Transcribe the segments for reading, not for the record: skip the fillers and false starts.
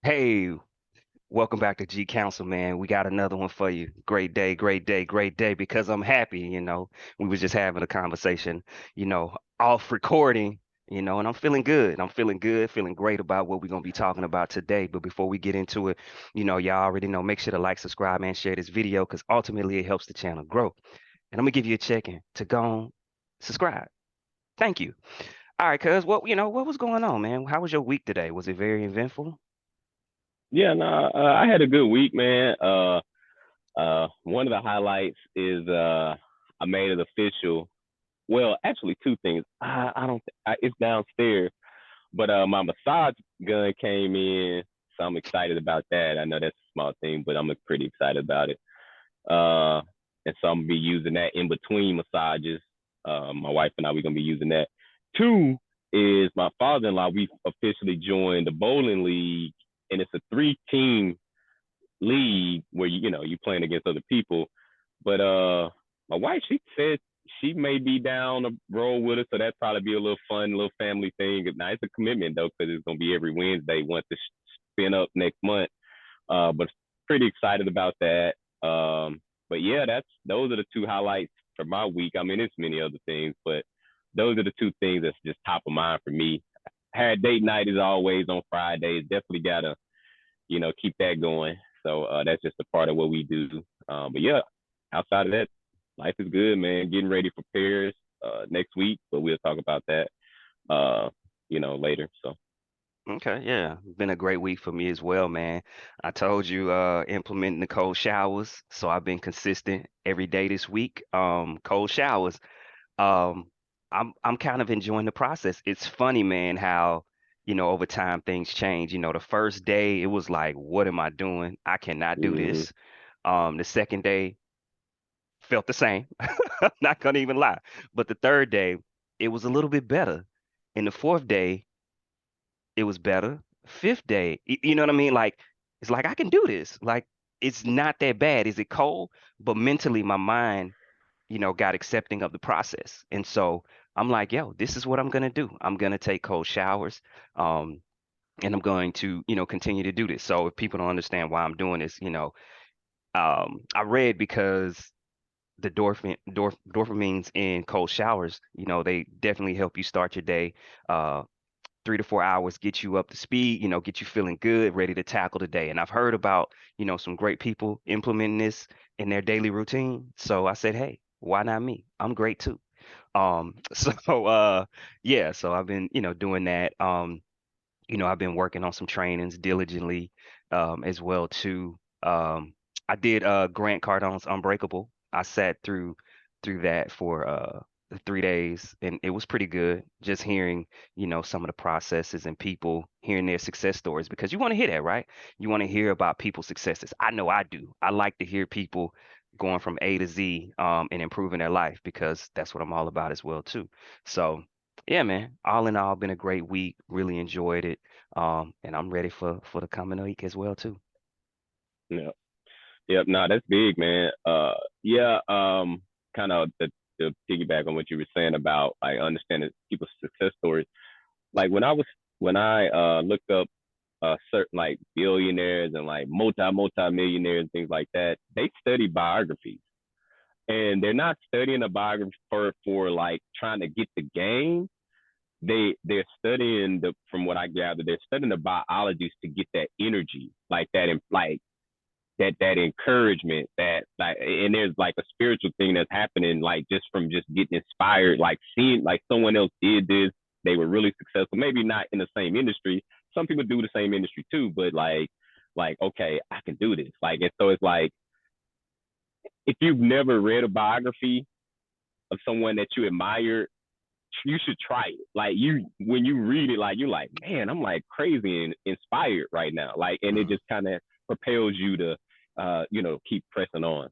Hey, welcome back to G Council, man. We got another one for you. Great day, great day, great day because I'm happy, We was just having a conversation, off recording, and I'm feeling good. I'm feeling good, feeling great about what we're going to be talking about today. But before we get into it, y'all already know, make sure to like, subscribe, and share this video because ultimately it helps the channel grow. And I'm gonna give you a check-in to go on, subscribe. Thank you. All right, cuz what was going on, man? How was your week today? Was it very eventful? Yeah, no, I had a good week, man. One of the highlights is I made it official. Well, actually, two things. I don't. It's downstairs, but my massage gun came in, so I'm excited about that. I know that's a small thing, but I'm pretty excited about it. Uh, and so I'm gonna be using that in between massages. My wife and I we're gonna be using that. Two is my father-in-law. We officially joined the bowling league, and it's a three-team league where you playing against other people. But my wife, she said she may be down to roll with us, so that'd probably be a little fun, little family thing. Now it's a commitment though, because it's gonna be every Wednesday once it's spin up next month. But pretty excited about that. But yeah, those are the two highlights for my week. I mean, it's many other things, but those are the two things that's just top of mind for me. Had date night as always on Fridays. Definitely gotta keep that going. So that's just a part of what we do. But yeah, outside of that, life is good, man. Getting ready for Paris next week, but we'll talk about that, later. So Okay, yeah. Been a great week for me as well, man. I told you implementing the cold showers, so I've been consistent every day this week. Cold showers. Um I'm kind of enjoying the process. It's funny, man, how over time things change. The first day it was like, what am I doing? I cannot do mm-hmm. this. The second day felt the same. I'm not gonna even lie. But the third day, it was a little bit better. And the fourth day, it was better. Fifth day, you know what I mean? Like, it's like I can do this. Like, it's not that bad. Is it cold? But mentally, my mind, got accepting of the process. And so I'm like, yo, this is what I'm gonna do. I'm gonna take cold showers. And I'm going to, continue to do this. So if people don't understand why I'm doing this, I read because the dopamines in cold showers, they definitely help you start your day. 3 to 4 hours get you up to speed, get you feeling good, ready to tackle the day. And I've heard about, some great people implementing this in their daily routine. So I said, hey, why not me? I'm great too. So yeah, so I've been, doing that. I've been working on some trainings diligently as well too. I did Grant Cardone's Unbreakable. I sat through that for 3 days and it was pretty good just hearing, some of the processes and people hearing their success stories because you want to hear that, right? You want to hear about people's successes. I know I do. I like to hear people going from A to Z and improving their life because that's what I'm all about as well too. So yeah, man. All in all, been a great week. Really enjoyed it. And I'm ready for the coming week as well too. yeah, yep. No, that's big, man. Yeah. Kind of to piggyback on what you were saying about like understanding people's success stories. Like when I looked up certain like billionaires and like multi millionaires and things like that, they study biographies, and they're not studying a biography for like trying to get the game. They're studying the from what I gather, they're studying the biologies to get that energy, like that, and like that encouragement, that like, and there's like a spiritual thing that's happening, like just from just getting inspired, like seeing like someone else did this, they were really successful, maybe not in the same industry. Some people do the same industry too, but like okay, I can do this. Like, and so it's like if you've never read a biography of someone that you admire, you should try it. Like when you read it, like you're like, man, I'm like crazy and inspired right now. Like, and it Mm, just kind of propels you to, keep pressing on.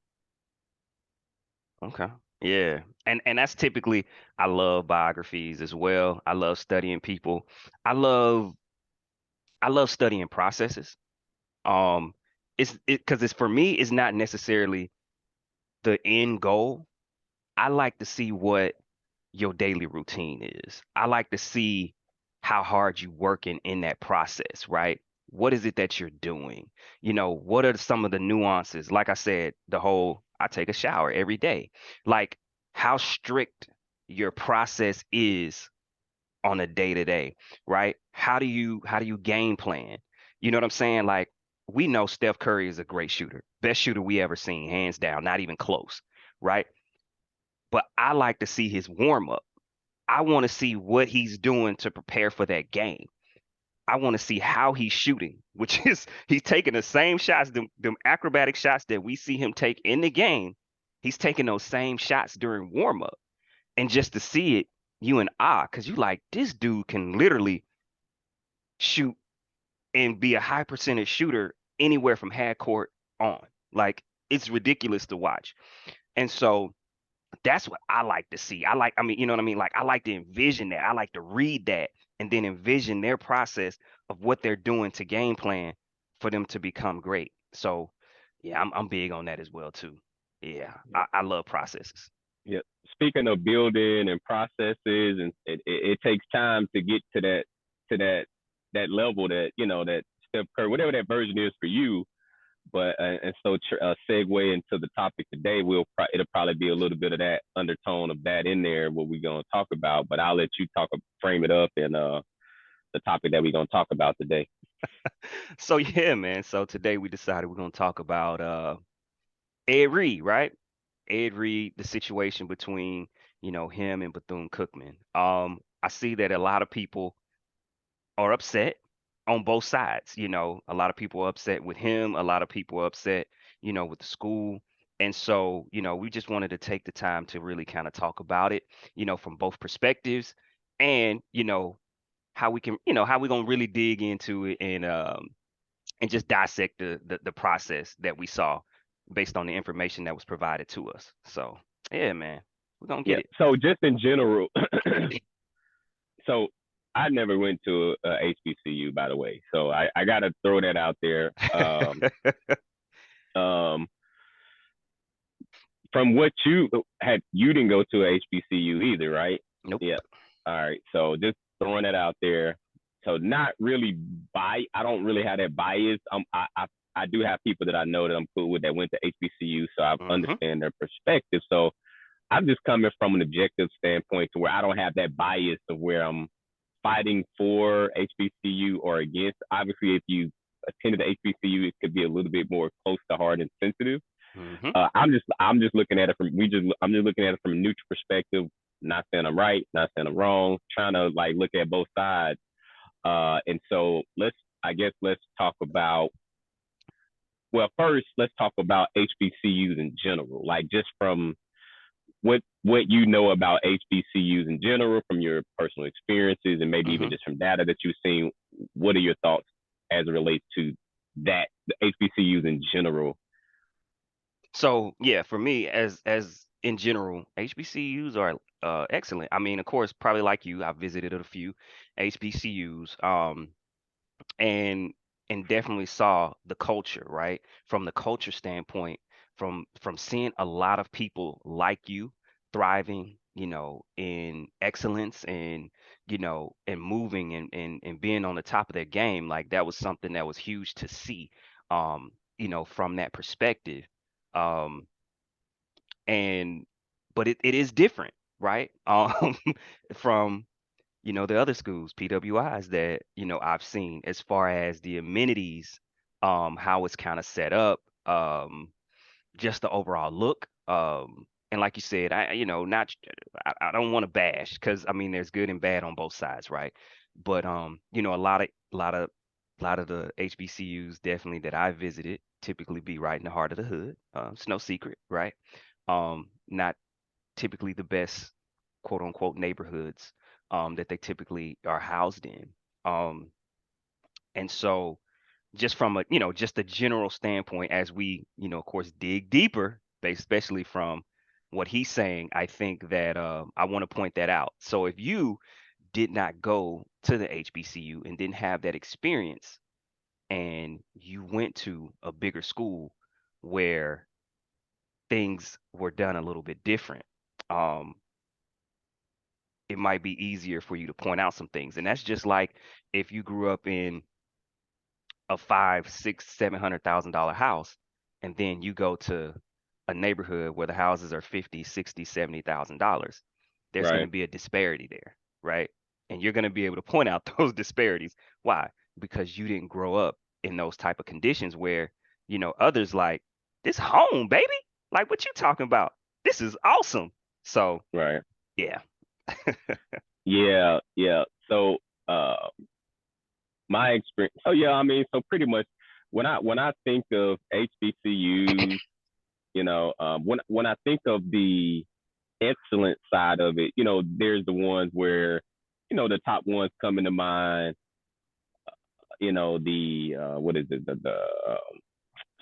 okay. Yeah. And that's typically I love biographies as well. I love studying people. I love I love studying processes. Um it's because it's for me, it's not necessarily the end goal. I like to see what your daily routine is. I like to see how hard you working in that process, right? what is it that you're doing? What are some of the nuances? Like I said, the whole I take a shower every day. Like how strict your process is on a day to day, right? How do you game plan? You know what I'm saying? Like we know Steph Curry is a great shooter, best shooter we ever seen, hands down, not even close, right? But I like to see his warm up. I want to see what he's doing to prepare for that game. I want to see how he's shooting, which is he's taking the same shots, them acrobatic shots that we see him take in the game. He's taking those same shots during warm up. And just to see it, you and I, because you like, this dude can literally shoot and be a high percentage shooter anywhere from half court on. Like, it's ridiculous to watch. And so that's what I like to see. I mean, you know what I mean? Like, I like to envision that. I like to read that and then envision their process of what they're doing to game plan for them to become great. So, yeah, I'm big on that as well too. Yeah, I love processes. Yeah. Speaking of building and processes, and it takes time to get to that level that that Steph Curry, whatever that version is for you. But and so segue into the topic today, it'll probably be a little bit of that undertone of that in there, what we're gonna talk about. But I'll let you frame it up and the topic that we're gonna talk about today. So yeah, man. So today we decided we're gonna talk about Ed Reed, right? Ed Reed, the situation between, him and Bethune Cookman. I see that a lot of people are upset on both sides. A lot of people are upset with him, a lot of people are upset, with the school. And so, we just wanted to take the time to really kind of talk about it, from both perspectives and, how we can, how we're gonna really dig into it and just dissect the process that we saw based on the information that was provided to us. So yeah, man, we're gonna get Yeah. it. So just in general, so I never went to a HBCU, by the way. So I got to throw that out there. Um, from what you didn't go to a HBCU either, right? Nope. Yeah. All right. So just throwing that out there. So not really I don't really have that bias. I do have people that I know that I'm cool with that went to HBCU, so I Mm-hmm. understand their perspective. So I'm just coming from an objective standpoint to where I don't have that bias of where I'm fighting for HBCU or against. Obviously, if you attended the HBCU, it could be a little bit more close to heart and sensitive. Mm-hmm. I'm just looking at it I'm just looking at it from a neutral perspective. Not saying I'm right, not saying I'm wrong. Trying to like look at both sides. And so let's talk about. Well, first let's talk about HBCUs in general, like just from what you know about HBCUs in general, from your personal experiences, and maybe even Mm-hmm. just from data that you've seen. What are your thoughts as it relates to that, the HBCUs in general? So yeah, for me, as in general, HBCUs are excellent. I mean, of course, probably like you, I've visited a few HBCUs. And definitely saw the culture, right? From the culture standpoint, from seeing a lot of people like you thriving, in excellence and and moving and being on the top of their game, like that was something that was huge to see, from that perspective. Um, and but it is different, right? From the other schools, PWIs that, I've seen as far as the amenities, how it's kind of set up, just the overall look. And like you said, not, I don't want to bash because I mean, there's good and bad on both sides, right? But, a lot of the HBCUs definitely that I visited typically be right in the heart of the hood. It's no secret, right? Not typically the best quote unquote neighborhoods that they typically are housed in. Um, and so just from just a general standpoint, as we, of course, dig deeper, especially from what he's saying, I think that I want to point that out. So if you did not go to the HBCU and didn't have that experience and you went to a bigger school where things were done a little bit different, um, it might be easier for you to point out some things. And that's just like if you grew up in a five, six, $700,000 house, and then you go to a neighborhood where the houses are 50, 60, $70,000, there's going to Right. be a disparity there, right? And you're going to be able to point out those disparities. Why? Because you didn't grow up in those type of conditions where, others like, this home, baby. Like what you talking about? This is awesome. So, Right. yeah. Yeah. Yeah. So, my experience. So yeah, I mean, so pretty much when I think of HBCUs, when I think of the excellent side of it, there's the ones where, the top ones coming to mind. The what is it? The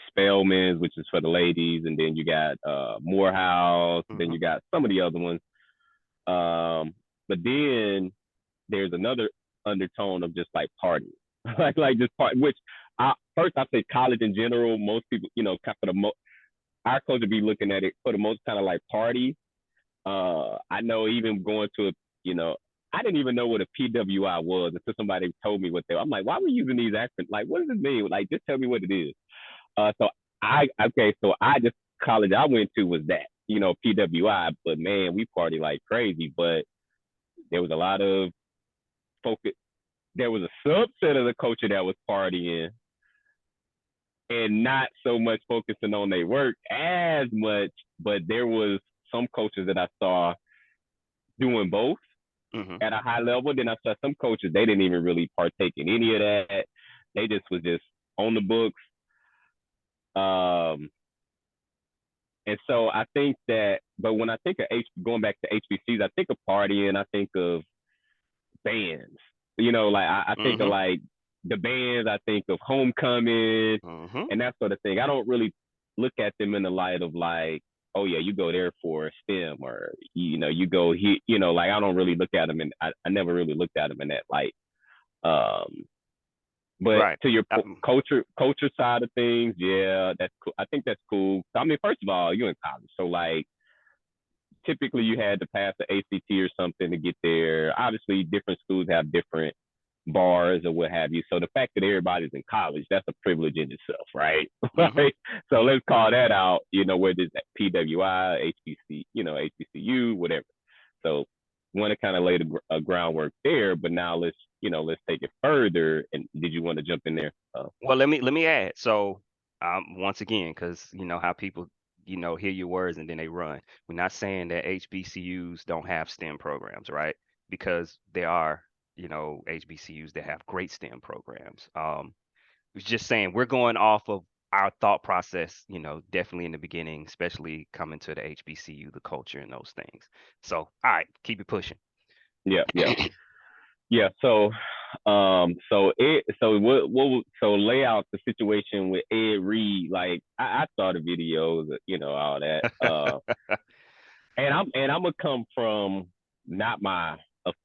Spellman's, which is for the ladies, and then you got Morehouse, then Hmm. you got some of the other ones. Um, but then there's another undertone of just like party, like just part. Which first I say college in general. Most people, for our culture be looking at it for the most kind of like party. I know even going to you know, I didn't even know what a PWI was until somebody told me what they were. I'm like, why are we using these acronyms? Like, what does it mean? Like, just tell me what it is. So I just college I went to was that, PWI, but man, we party like crazy. But there was a lot of focus. There was a subset of the culture that was partying and not so much focusing on their work as much. But there was some coaches that I saw doing both Hmm. at a high level. Then I saw some coaches they didn't even really partake in any of that. They just was just on the books. Um, and so I think that, but when I think of going back to HBCs, I think of partying. I think of bands. Like I think of Hmm. like the bands. I think of homecoming Hmm. and that sort of thing. I don't really look at them in the light of like, oh yeah, you go there for STEM or you go here. Like I don't really look at them, and I never really looked at them in that light. Um, but Right. to your Um, culture side of things, yeah, that's cool. I think that's cool. I mean, first of all, you're in college, so like typically you had to pass the ACT or something to get there. Obviously, different schools have different bars or what have you. So the fact that everybody's in college, that's a privilege in itself, right? hmm. So let's call that out, whether it's PWI, HBC, HBCU, whatever. So want to kind of lay the groundwork there, but now let's take it further. And did you want to jump in there? Well, let me add. So, once again, because you know how people, hear your words and then they run. We're not saying that HBCUs don't have STEM programs, right? Because there are, HBCUs that have great STEM programs. Was just saying we're going off of our thought process, definitely in the beginning, especially coming to the HBCU, the culture and those things. So, all right, keep it pushing. Yeah, yeah. Yeah, so lay out the situation with Ed Reed. Like I saw the videos, all that. And I'm gonna come from not my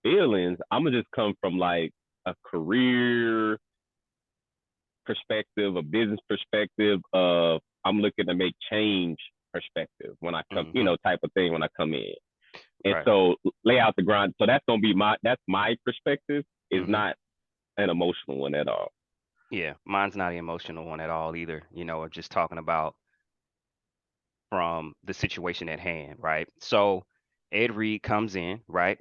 feelings. I'm gonna just come from like a career perspective, a business perspective of I'm looking to make change perspective when I come, Hmm. type of thing when I come in. And Right. so lay out the grind. So that's my perspective. Is Hmm. not an emotional one at all. Yeah, mine's not an emotional one at all either. I'm just talking about from the situation at hand, right? So Ed Reed comes in, right?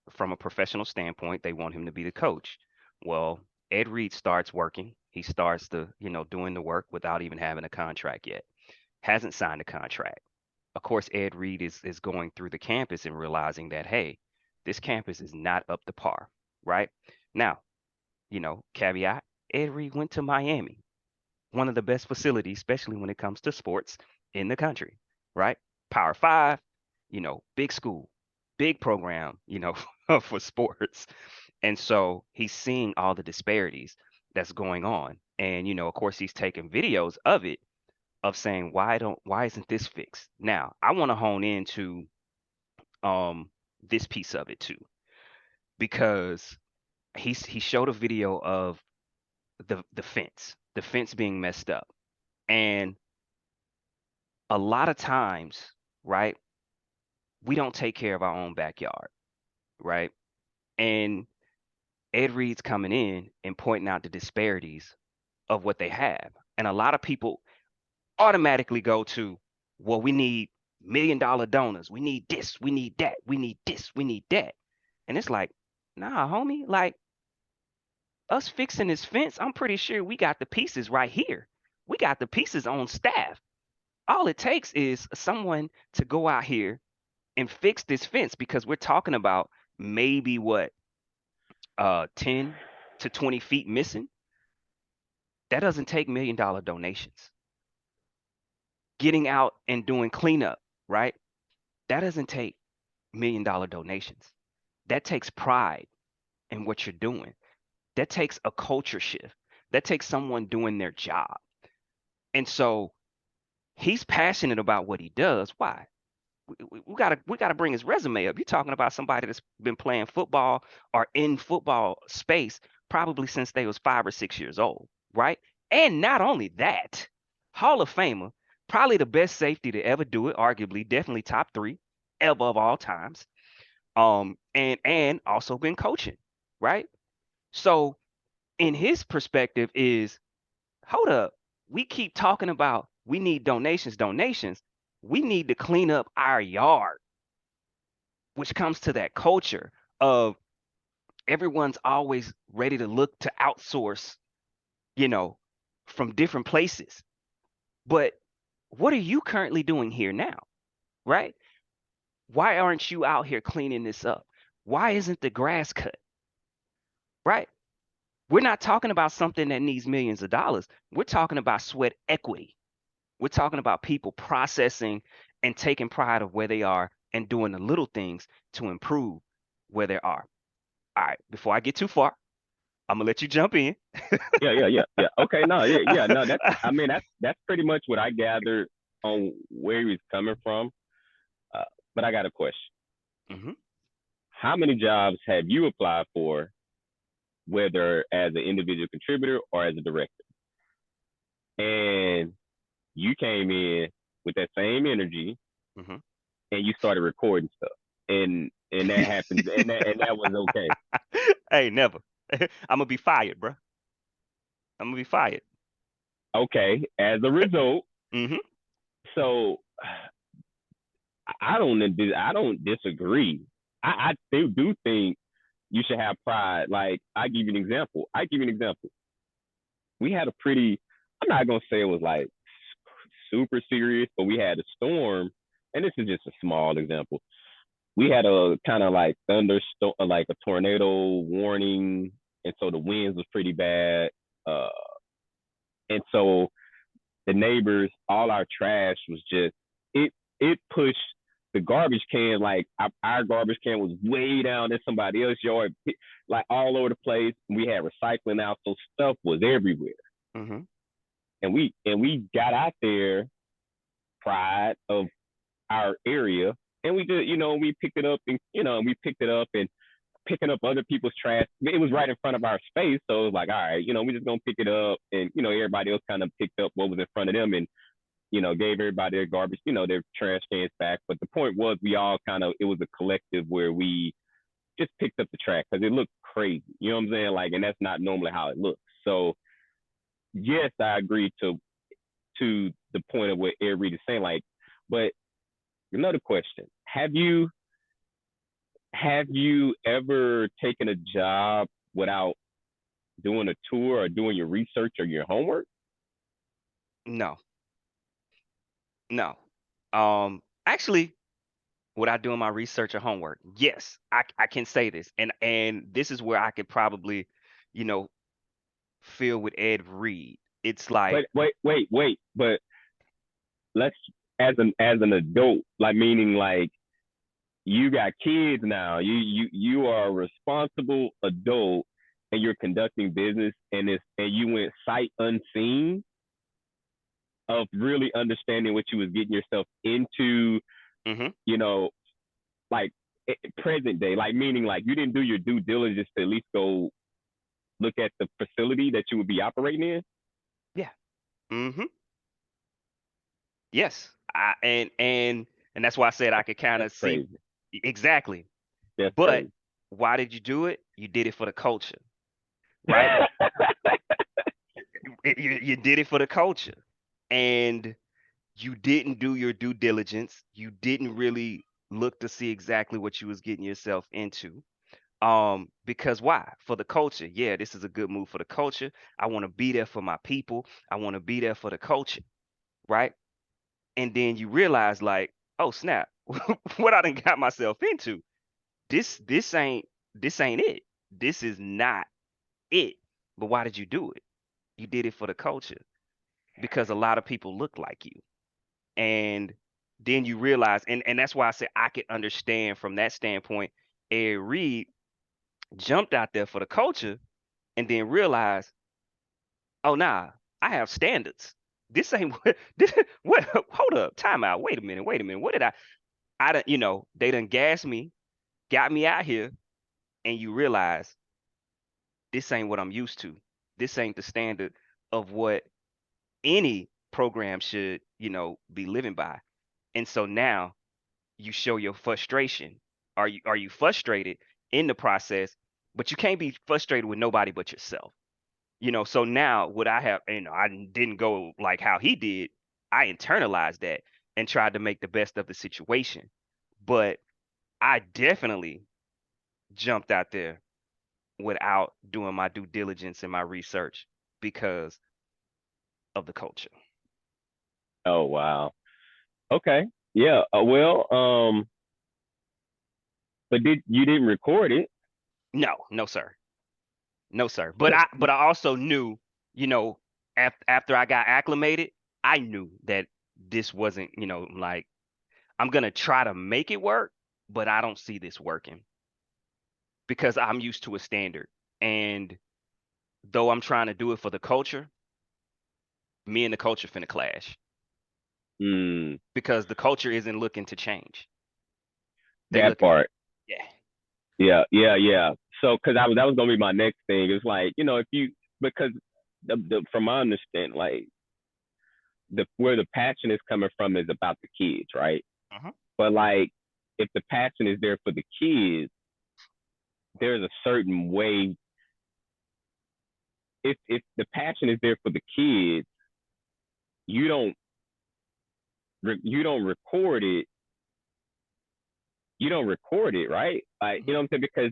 From a professional standpoint, they want him to be the coach. Well, Ed Reed starts working. He starts doing the work without even having a contract yet. Hasn't signed a contract. Of course, Ed Reed is going through the campus and realizing that, hey, this campus is not up to par, right? Now, caveat, Ed Reed went to Miami, one of the best facilities, especially when it comes to sports in the country, right? Power Five, big school, big program, for sports. And so he's seeing all the disparities that's going on. And, of course, he's taking videos of it, of saying, why isn't this fixed? Now, I want to hone into um this piece of it too, because he showed a video of the fence being messed up. And a lot of times, right, we don't take care of our own backyard, right? And Ed Reed's coming in and pointing out the disparities of what they have. And a lot of people automatically go to, well, we need $1 million donors. We need this, we need that, we need this, we need that. And it's like, nah, homie, like us fixing this fence, I'm pretty sure we got the pieces right here. We got the pieces on staff. All it takes is someone to go out here and fix this fence because we're talking about maybe what 10 to 20 feet missing. That doesn't take $1 million donations. Getting out and doing cleanup, right? That doesn't take $1 million donations. That takes pride in what you're doing. That takes a culture shift. That takes someone doing their job. And so he's passionate about what he does. Why? We gotta bring his resume up. You're talking about somebody that's been playing football or in football space probably since they was 5 or 6 years old, right? And not only that, Hall of Famer, probably the best safety to ever do it, arguably, definitely top three ever of all times. And also been coaching, right? So in his perspective is, hold up, we keep talking about we need donations, donations. We need to clean up our yard, which comes to that culture of everyone's always ready to look to outsource, you know, from different places. But what are you currently doing here now, right? Why aren't you out here cleaning this up? Why isn't the grass cut, right? We're not talking about something that needs millions of dollars. We're talking about sweat equity. We're talking about people processing and taking pride of where they are and doing the little things to improve where they are. All right, before I get too far, I'm gonna let you jump in. Yeah. Okay, no, yeah, no. That's I mean that's pretty much what I gathered on where he was coming from. Uh, but I got a question. Hmm. How many jobs have you applied for, whether as an individual contributor or as a director? And you came in with that same energy Hmm. and you started recording stuff. And that happens and that was okay. Hey, never. I'm gonna be fired, bro. I'm gonna be fired. Okay. As a result, Hmm. so I don't disagree. I do think you should have pride. Like I give you an example. We had a pretty, I'm not gonna say it was like super serious, but we had a storm, and this is just a small example. We had a kind of like thunderstorm, like a tornado warning, and so the winds was pretty bad. Uh, and so the neighbors, all our trash was just it. It pushed the garbage can, like our garbage can was way down in somebody else's yard, like all over the place. We had recycling out, so stuff was everywhere. Hmm. And we got out there, pride of our area, and we did, we picked it up, and picking up other people's trash. It was right in front of our space, so it was like, all right, we just gonna pick it up, and everybody else kind of picked up what was in front of them, and gave everybody their garbage, their trash cans back. But the point was, we all kind of, it was a collective where we just picked up the trash because it looked crazy. You know what I'm saying? Like, and that's not normally how it looks. So yes, I agree to the point of what Ed Reed is saying. Like, but another question: Have you ever taken a job without doing a tour or doing your research or your homework? No, no. Actually, without doing my research or homework, yes, I can say this, and this is where I could probably, you know, feel with Ed Reed. It's like, But wait. But let's, as an adult, like meaning like you got kids now. You are a responsible adult, and you're conducting business, and you went sight unseen of really understanding what you was getting yourself into. hmm You know, like present day, like meaning like you didn't do your due diligence to at least go look at the facility that you would be operating in. yeah, hmm yes, and that's why I said I could kind That's of see crazy. exactly. That's But crazy. why did you do it? You did it for the culture, right? You did it for the culture, and you didn't do your due diligence. You didn't really look to see exactly what you was getting yourself into. Because why? For the culture. Yeah, this is a good move for the culture. I want to be there for my people. I want to be there for the culture, right? And then you realize like, oh snap, what I done got myself into. This this ain't it. This is not it. But why did you do it? You did it for the culture because a lot of people look like you. And then you realize, and that's why I said I could understand from that standpoint. Ed Reed jumped out there for the culture and then realized, oh nah, I have standards. This ain't what this, what hold up, time out. Wait a minute. What did I don't, they done gas me, got me out here, and you realize this ain't what I'm used to. This ain't the standard of what any program should, be living by. And so now you show your frustration. Are you frustrated in the process? But you can't be frustrated with nobody but yourself. So now what I have, I didn't go like how he did. I internalized that and tried to make the best of the situation. But I definitely jumped out there without doing my due diligence and my research because of the culture. Oh wow. Okay. Yeah. But didn't record it? No, no, sir. No, sir. But 'Cause- I also knew, you know, after I got acclimated, I knew that this wasn't, like I'm gonna try to make it work, but I don't see this working because I'm used to a standard. And though I'm trying to do it for the culture, me and the culture finna clash mm, because the culture isn't looking to change. They that looking, part. yeah. Yeah. Yeah. Yeah. So, because that was gonna be my next thing. It's like, if you, because from my understanding, like the where the passion is coming from is about the kids, right? Uh-huh. But like, if the passion is there for the kids, there's a certain way. If the passion is there for the kids, you don't you don't record it. You don't record it, right? Like, Hmm. what I'm saying? Because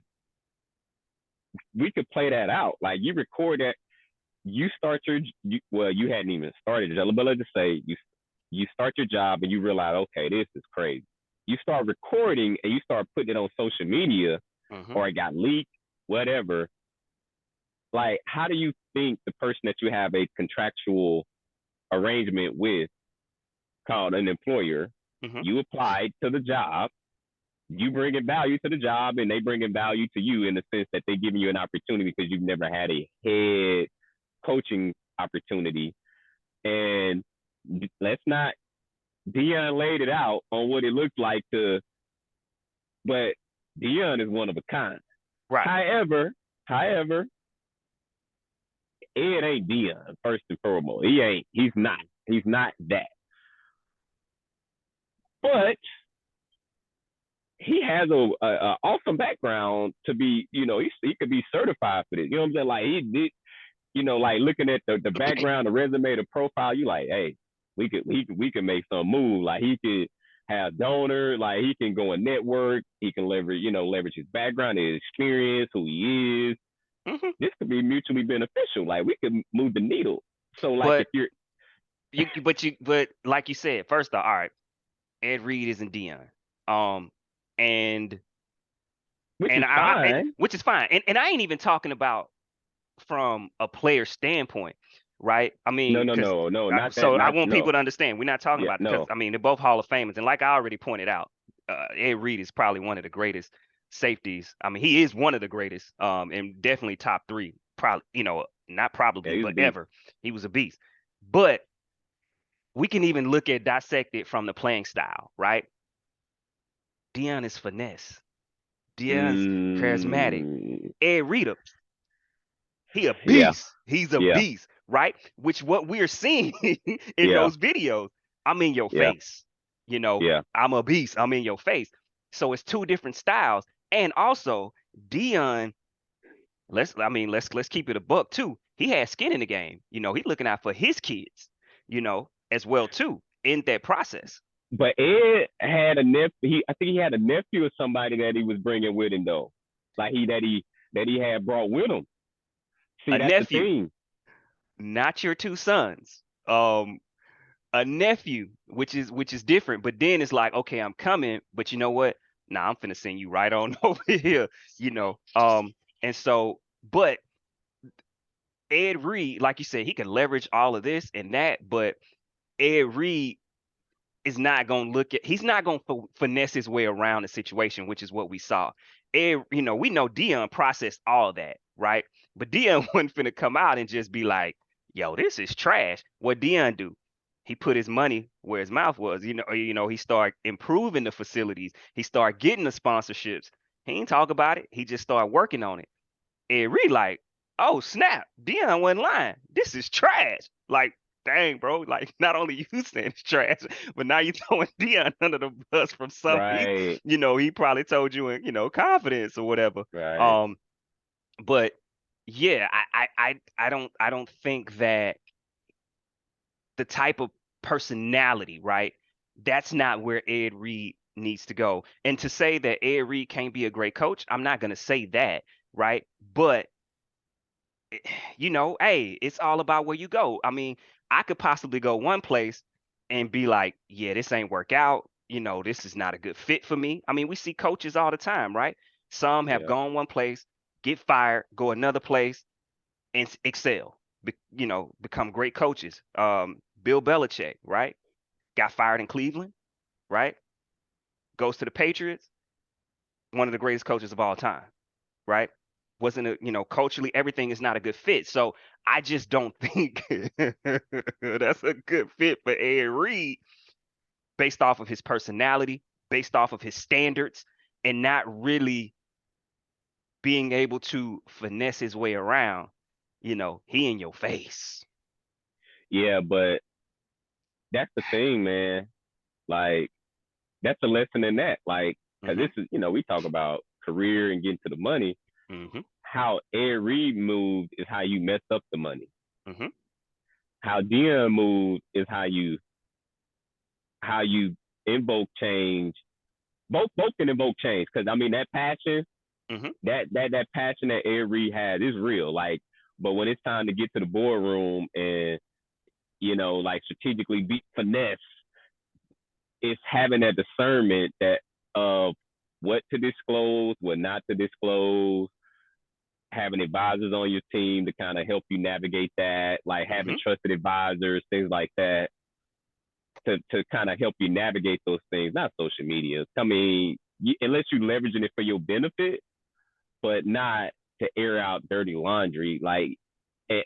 we could play that out. Like, you record that. Well, you hadn't even started it, but let's just say you start your job and you realize, okay, this is crazy. You start recording and you start putting it on social media, Hmm. or it got leaked, whatever. Like, how do you think the person that you have a contractual arrangement with, called an employer, Hmm. you applied to the job, you bringing value to the job, and they bringing value to you in the sense that they're giving you an opportunity because you've never had a head coaching opportunity. And let's not, Dion laid it out on what it looked like to, but Dion is one of a kind. Right. However, Ed ain't Dion, first and foremost. He ain't. He's not that. But he has a awesome background to be, he could be certified for this. You know what I'm saying? Like, he did, like looking at the background, the resume, the profile, you like, hey, we could make some move. Like, he could have donor, like he can go and network, he can leverage his background, his experience, who he is. Hmm. This could be mutually beneficial. Like, we could move the needle. So like, if But you're but like you said, first off, all right, Ed Reed isn't Dion. Um, and which is fine. which is fine. And I ain't even talking about from a player standpoint, right? I No, mean, no, because no, no, not that, so I not want no. people to understand we're not talking Yeah, about because no. I mean they're both Hall of Famers, and like I already pointed out, Ed Reed is probably one of the greatest safeties. I mean, he is one of the greatest, and definitely top three. Probably, not Yeah, probably, he's a but beast. ever. He was a beast. But we can even look at dissect it from the playing style, right? Dion is finesse. Dion's charismatic. Mm, Ed Reed, he a yeah, beast. He's a yeah, beast, right? Which what we're seeing in yeah, those videos. I'm in your yeah, face. yeah. I'm a beast. I'm in your face. So it's two different styles. And also, Dion, let's keep it a buck too. he had skin in the game. He looking out for his kids, as well too in that process. But Ed had a nephew. I think he had a nephew or somebody that he was bringing with him though. Like he had brought with him. See, A that's the nephew, thing. not your two sons. A nephew, which is different. But then it's like, okay, I'm coming, but you know what? Nah, I'm finna send you right on over here. And so, but Ed Reed, like you said, he can leverage all of this and that, but Ed Reed is not going to he's not going to finesse his way around the situation, which is what we saw. We know Dion processed all that, right? But Dion wasn't finna come out and just be like, yo, this is trash. What Dion do? He put his money where his mouth was. He started improving the facilities. He started getting the sponsorships. He ain't talk about it. He just started working on it. And Reed like, oh snap, Dion wasn't lying. This is trash. Like, dang, bro. Like, not only you saying it's trash, but now you throwing Dion under the bus from some Right, he probably told you in, confidence or whatever. right. Um, but yeah, I don't think that the type of personality, right? That's not where Ed Reed needs to go. And to say that Ed Reed can't be a great coach, I'm not gonna say that, right? But hey, it's all about where you go. I mean, I could possibly go one place and be like, yeah, this ain't work out. This is not a good fit for me. I mean, we see coaches all the time, right? Some have Yeah, gone one place, get fired, go another place, and excel. Become great coaches. Bill Belichick, right? Got fired in Cleveland, right? Goes to the Patriots, one of the greatest coaches of all time, right? Wasn't culturally everything is not a good fit. So I just don't think that's a good fit for Ed Reed based off of his personality, based off of his standards, and not really being able to finesse his way around. He in your face. yeah. But that's the thing, man. Like that's a lesson in that. Like, cause Mm-hmm. this is we talk about career and getting to the money. Mm-hmm. How Ed Reed moved is how you mess up the money. Mm-hmm. How Dion moved is how you invoke change. Both can invoke change. Cause I mean that passion, Mm-hmm. that passion that Ed Reed has is real. Like, but when it's time to get to the boardroom and like strategically be finesse, it's having that discernment that of what to disclose, what not to disclose, having advisors on your team to kind of help you navigate that, like having Mm-hmm. trusted advisors, things like that, to kind of help you navigate those things. Not social media. I mean, unless you're leveraging it for your benefit, but not to air out dirty laundry. Like,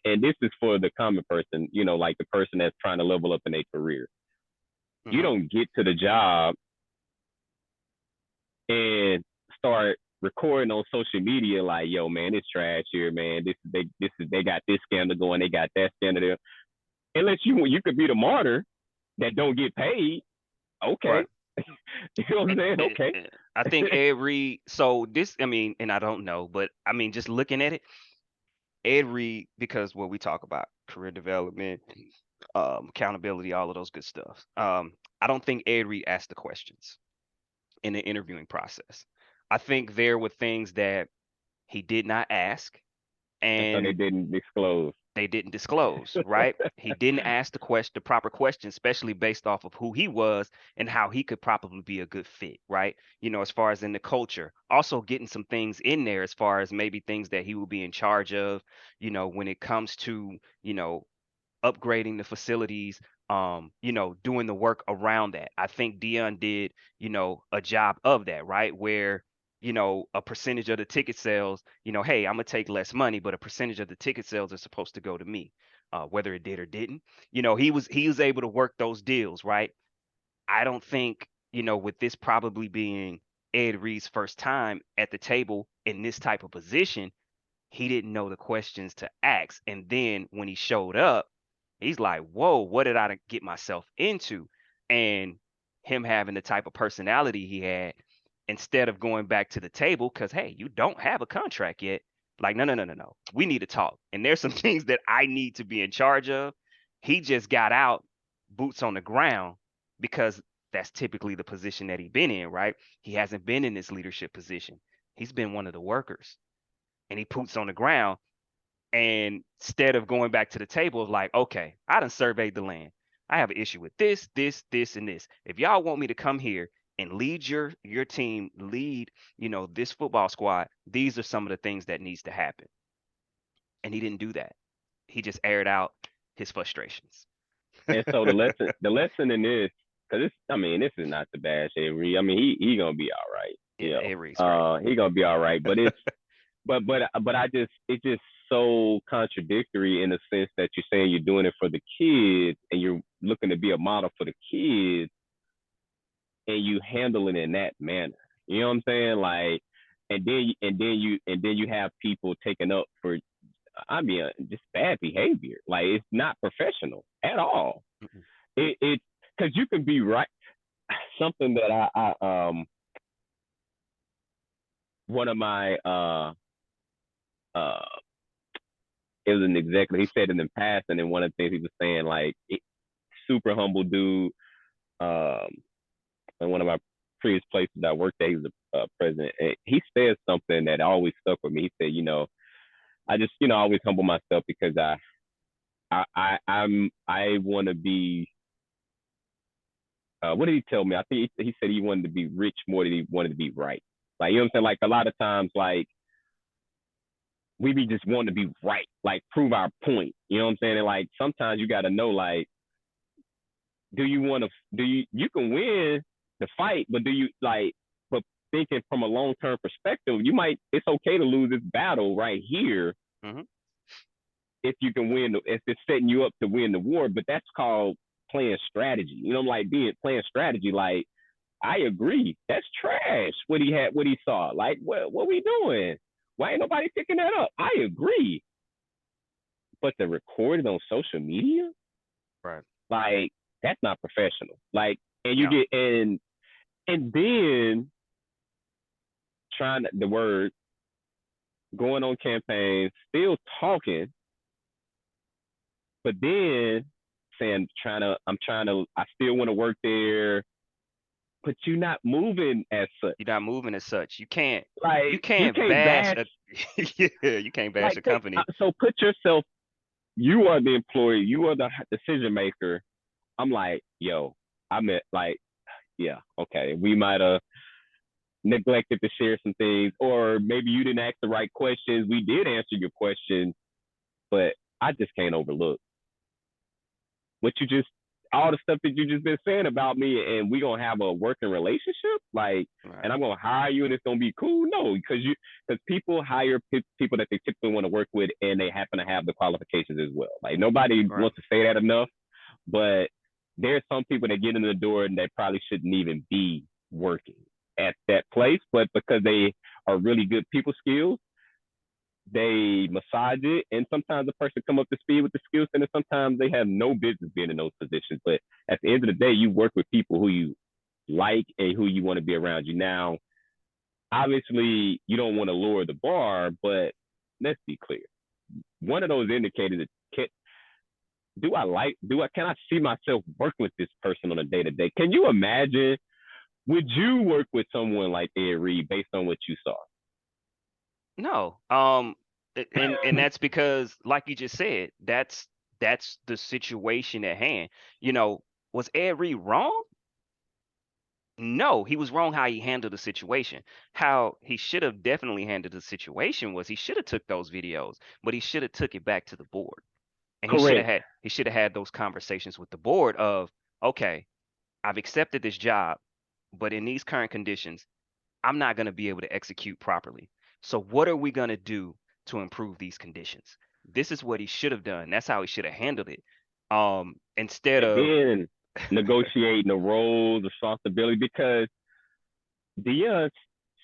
and this is for the common person, like the person that's trying to level up in their career. You Mm-hmm. don't get to the job and start recording on social media like, yo, man, it's trash here, man. They got this scandal going, they got that scandal there. Unless you could be the martyr that don't get paid, okay. Right. You know what I'm saying? Eh, Okay. eh, I think Ed Reed. So this, I mean, and I don't know, but I mean, just looking at it, Ed Reed, because what we talk about, career development, accountability, all of those good stuff. I don't think Ed Reed asked the questions in the interviewing process. I think there were things that he did not ask, And so they and didn't disclose. they didn't disclose, right? He didn't ask the proper question, especially based off of who he was and how he could probably be a good fit, right? As far as in the culture, also getting some things in there as far as maybe things that he will be in charge of, when it comes to, upgrading the facilities, doing the work around that. I think Dion did, a job of that, right? Where, a percentage of the ticket sales, hey, I'm gonna take less money, but a percentage of the ticket sales are supposed to go to me, whether it did or didn't. He was able to work those deals, right? I don't think, with this probably being Ed Reed's first time at the table in this type of position, he didn't know the questions to ask. And then when he showed up, he's like, whoa, what did I get myself into? And him having the type of personality he had, instead of going back to the table, because hey, you don't have a contract yet. Like, no, no, no, no, no. We need to talk. And there's some things that I need to be in charge of. He just got out, boots on the ground, because that's typically the position that he's been in, right? He hasn't been in this leadership position. He's been one of the workers. And he boots on the ground. And instead of going back to the table of like, okay, I done surveyed the land. I have an issue with this, this, this, and this. If y'all want me to come here and lead your team, lead, this football squad, these are some of the things that needs to happen. And he didn't do that. He just aired out his frustrations. And so the lesson in this, because I mean, this is not the bad shade Reed. I mean, he gonna be all right. Yeah, Avery's great. He gonna be all right. But but I just it's just so contradictory in the sense that you're saying you're doing it for the kids and you're looking to be a model for the kids, and you handle it in that manner. You know what I'm saying? Like, and then you have people taking up for, I mean, just bad behavior. Like, it's not professional at all. Mm-mm. It because you can be right. Something that I one of my uh it was an executive. He said in the past, and then one of the things he was saying, like, super humble dude. Um, in one of my previous places that I worked at, he was a president. And he said something that always stuck with me. He said, I just, always humble myself because I want to be. What did he tell me? I think he said he wanted to be rich more than he wanted to be right. Like, you know what I'm saying? Like, a lot of times, like, we be just wanting to be right, like, prove our point. You know what I'm saying? And, like, sometimes you got to know, like, you can win the fight, but do you, like, but thinking from a long term perspective, it's okay to lose this battle right here Mm-hmm. if you can win, if it's setting you up to win the war. But that's called playing strategy. Like, playing strategy. Like, I agree, that's trash. What he saw. Like, what we doing? Why ain't nobody picking that up? I agree, but to record it on social media, Right. like, that's not professional. Like, and you No. get and then trying the word, going on campaigns, still talking, but then saying, I still want to work there, but you're not moving as such. You're not moving as such. You Like, you can't can't bash bash. a yeah, you can't bash Like, a company. so put yourself. You are the employee. You are the decision maker. I'm like, yo, I meant, like, yeah, okay, we might have neglected to share some things, or maybe you didn't ask the right questions. We did answer your questions, but I just can't overlook what you just all the stuff that you just been saying about me, and we gonna have a working relationship, like, Right. and I'm gonna hire you, and it's gonna be cool. No, because people hire people that they typically want to work with, and they happen to have the qualifications as well. Like, nobody Right. wants to say that enough, but there's some people that get in the door and they probably shouldn't even be working at that place, but because they are really good people skills, they massage it, and sometimes the person come up to speed with the skill set, and sometimes they have no business being in those positions. But at the end of the day, you work with people who you like and who you want to be around you. Now, obviously, you don't want to lower the bar, but let's be clear. One of those indicators that can I see myself working with this person on a day to day? Can you imagine? Would you work with someone like Ed Reed based on what you saw? No. And that's because, like you just said, that's the situation at hand. You know, was Ed Reed wrong? No, he was wrong how he handled the situation. How he should have definitely handled the situation was he should have took those videos, but he should have took it back to the board. And Correct. he should have had those conversations with the board of, okay, I've accepted this job, but in these current conditions, I'm not going to be able to execute properly. So what are we going to do to improve these conditions? This is what he should have done. That's how he should have handled it. Instead And of then negotiating the roles, responsibility, because Dion's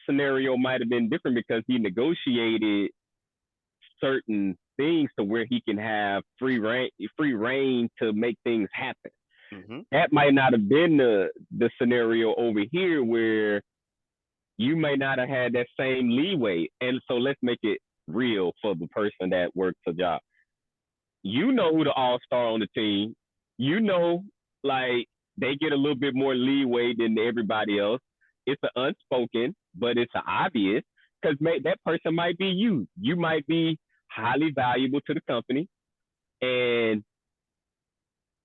scenario might have been different because he negotiated certain things to where he can have free reign to make things happen. mhm, That might not have been the scenario over here where you may not have had that same leeway. And so let's make it real for the person that works a job. You know who the all star on the team. You know, like they get a little bit more leeway than everybody else. It's an unspoken, but it's an obvious because that person might be you. You might be highly valuable to the company, and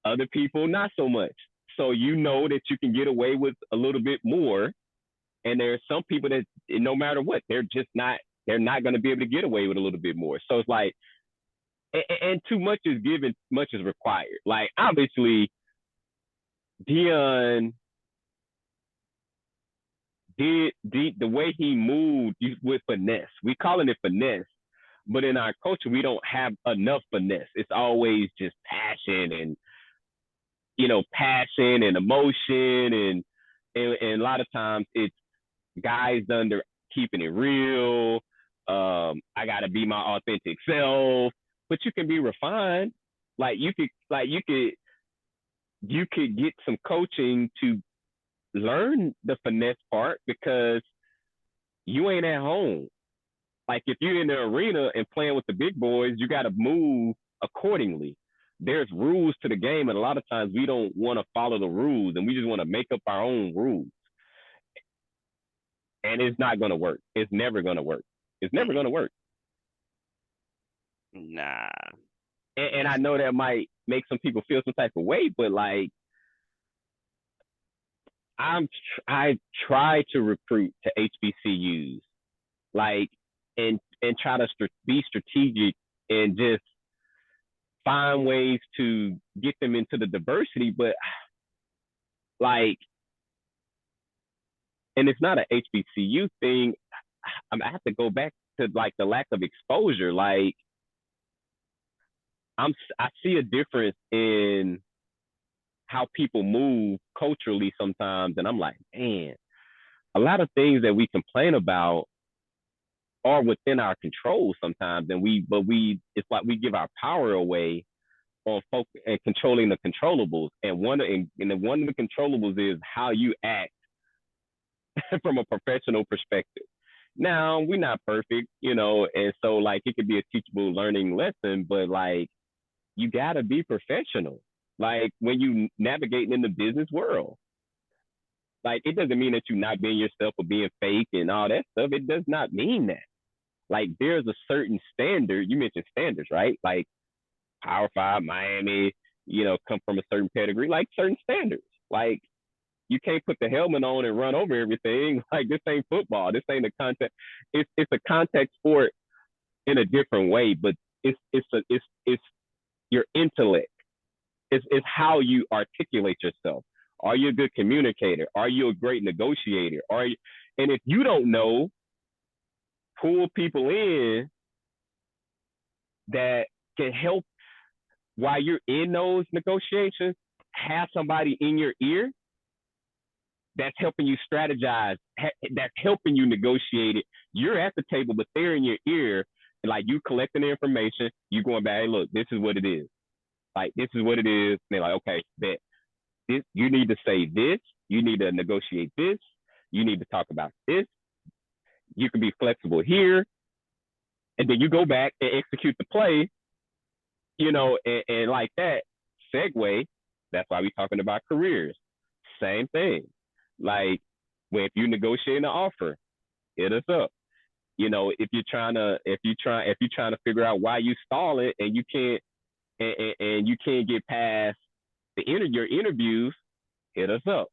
other people not so much. So you know that you can get away with a little bit more, and there are some people that no matter what, they're not going to be able to get away with a little bit more. So it's like, and too much is given, much is required. Like obviously, Dion did the way he moved with finesse. We calling it finesse, but in our culture, we don't have enough finesse. It's always just passion and passion and emotion and a lot of times it's guys under keeping it real. I gotta be my authentic self, but you can be refined. Like you could get some coaching to learn the finesse part because you ain't at home. Like if you're in the arena and playing with the big boys, you got to move accordingly. There's rules to the game, and a lot of times we don't want to follow the rules, and we just want to make up our own rules. And it's not going to work. It's never going to work. It's never Mm-mm. going to work. Nah. And I It's know that might make some people feel some type of way, but like I try to recruit to HBCUs, like and try to be strategic and just find ways to get them into the diversity, but like, and it's not an HBCU thing. I have to go back to like the lack of exposure. Like, I see a difference in how people move culturally sometimes, and I'm like, man, a lot of things that we complain about are within our control sometimes, and it's like we give our power away on folk and controlling the controllables. And one of the controllables is how you act from a professional perspective. Now we're not perfect, and so like it could be a teachable learning lesson, but like you gotta be professional. Like when you navigating in the business world, like it doesn't mean that you're not being yourself or being fake and all that stuff. It does not mean that. Like there's a certain standard. You mentioned standards, right? Like Power Five, Miami, come from a certain pedigree, like certain standards. Like you can't put the helmet on and run over everything. Like this ain't football. This ain't a contact. It's a contact sport in a different way, but it's your intellect. It's how you articulate yourself. Are you a good communicator? Are you a great negotiator? And if you don't know, pull people in that can help while you're in those negotiations. Have somebody in your ear that's helping you strategize, that's helping you negotiate it. You're at the table, but they're in your ear, like you collecting the information. You going back, hey, look, this is what it is. Like this is what it is. And they're like, okay, bet this. You need to say this. You need to negotiate this. You need to talk about this. You can be flexible here, and then you go back and execute the play. And like that segue. That's why we're talking about careers. Same thing. Like when if you negotiate an offer, hit us up. If you're trying to figure out why you stalling and you can't and you can't get past your interviews, hit us up.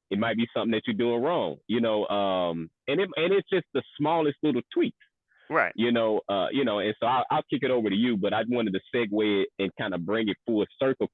It might be something that you're doing wrong, and it's just the smallest little tweaks, right. and so I'll kick it over to you, but I wanted to segue it and kind of bring it full circle